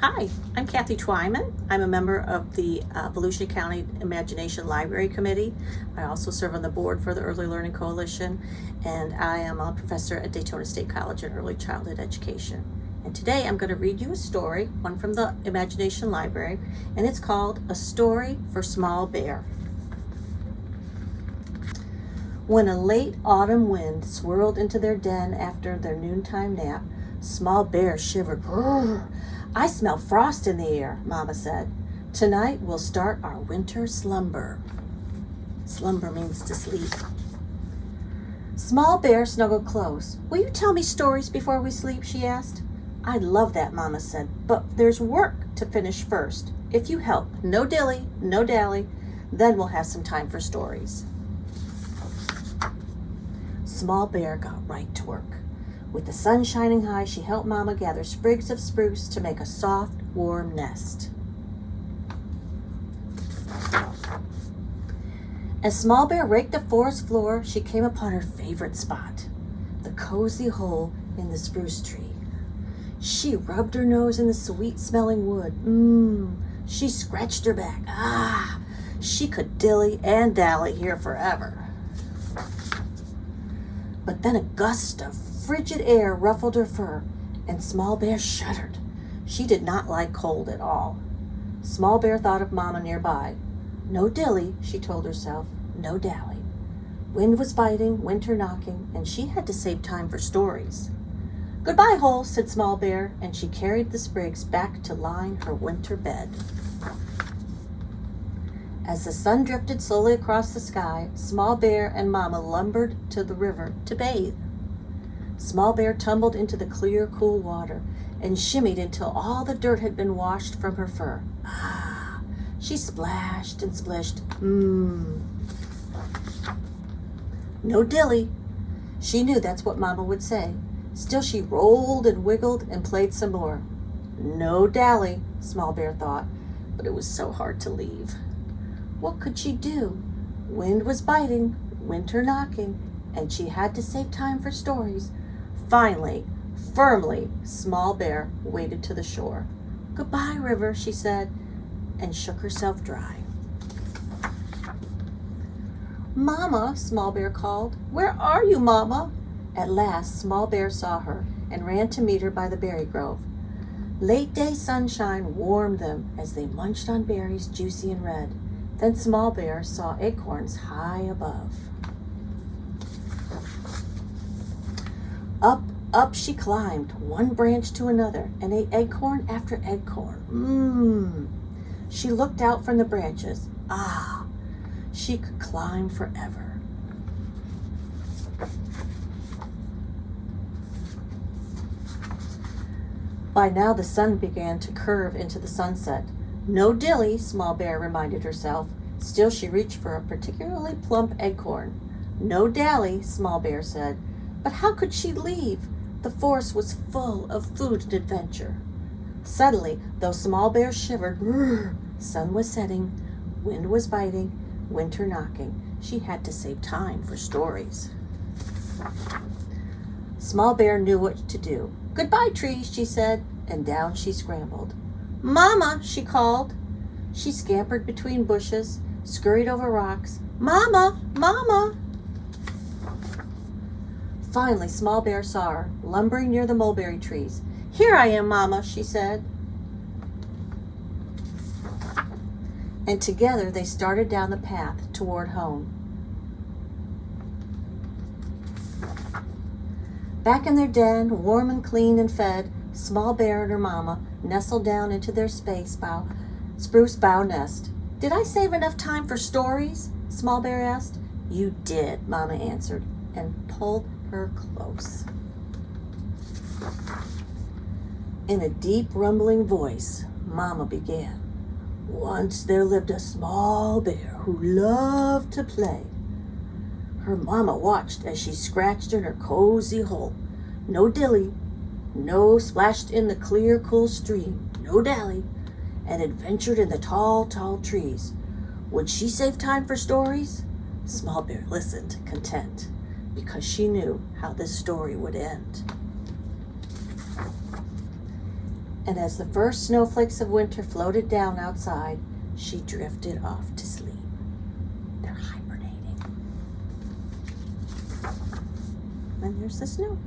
Hi, I'm Kathy Twyman. I'm a member of the Volusia County Imagination Library Committee. I also serve on the board for the Early Learning Coalition, and I am a professor at Daytona State College in Early Childhood Education. And today I'm going to read you a story, one from the Imagination Library, and it's called A Story for Small Bear. When a late autumn wind swirled into their den after their noontime nap, Small Bear shivered. "Brrr, I smell frost in the air," Mama said. "Tonight we'll start our winter slumber." Slumber means to sleep. Small Bear snuggled close. "Will you tell me stories before we sleep?" she asked. "I'd love that," Mama said, "but there's work to finish first. If you help, no dilly, no dally, then we'll have some time for stories." Small Bear got right to work. With the sun shining high, she helped Mama gather sprigs of spruce to make a soft, warm nest. As Small Bear raked the forest floor, she came upon her favorite spot, the cozy hole in the spruce tree. She rubbed her nose in the sweet-smelling wood. She scratched her back. She could dilly and dally here forever. But then a gust of frigid air ruffled her fur, and Small Bear shuddered. She did not like cold at all. Small Bear thought of Mama nearby. No dilly, she told herself, no dally. Wind was biting, winter knocking, and she had to save time for stories. "Goodbye, hole," said Small Bear, and she carried the sprigs back to line her winter bed. As the sun drifted slowly across the sky, Small Bear and Mama lumbered to the river to bathe. Small Bear tumbled into the clear, cool water and shimmied until all the dirt had been washed from her fur. She splashed and splished. No dilly. She knew that's what Mama would say. Still she rolled and wiggled and played some more. No dally, Small Bear thought, but it was so hard to leave. What could she do? Wind was biting, winter knocking, and she had to save time for stories. Finally, firmly, Small Bear waded to the shore. "Goodbye, river," she said, and shook herself dry. "Mama," Small Bear called. "Where are you, Mama?" At last, Small Bear saw her and ran to meet her by the berry grove. Late day sunshine warmed them as they munched on berries juicy and red. Then Small Bear saw acorns high above. Up she climbed, one branch to another, and ate acorn after acorn. She looked out from the branches. She could climb forever. By now the sun began to curve into the sunset. No dilly, Small Bear reminded herself. Still she reached for a particularly plump acorn. No dally, Small Bear said. But how could she leave? The forest was full of food and adventure. Suddenly, though Small Bear shivered, sun was setting, wind was biting, winter knocking. She had to save time for stories. Small Bear knew what to do. "Goodbye, trees," she said, and down she scrambled. "Mama," she called. She scampered between bushes, scurried over rocks. "Mama, Mama!" Finally, Small Bear saw her, lumbering near the mulberry trees. "Here I am, Mama," she said. And together they started down the path toward home. Back in their den, warm and clean and fed, Small Bear and her Mama nestled down into their spruce bough nest. "Did I save enough time for stories?" Small Bear asked. "You did," Mama answered, and pulled her close. In a deep, rumbling voice, Mama began. "Once there lived a small bear who loved to play." Her Mama watched as she scratched in her cozy hole. No dilly, no splashed in the clear, cool stream, no dally, and adventured in the tall, tall trees. Would she save time for stories? Small Bear listened, content, because she knew how this story would end. And as the first snowflakes of winter floated down outside, she drifted off to sleep. They're hibernating. And there's the snow.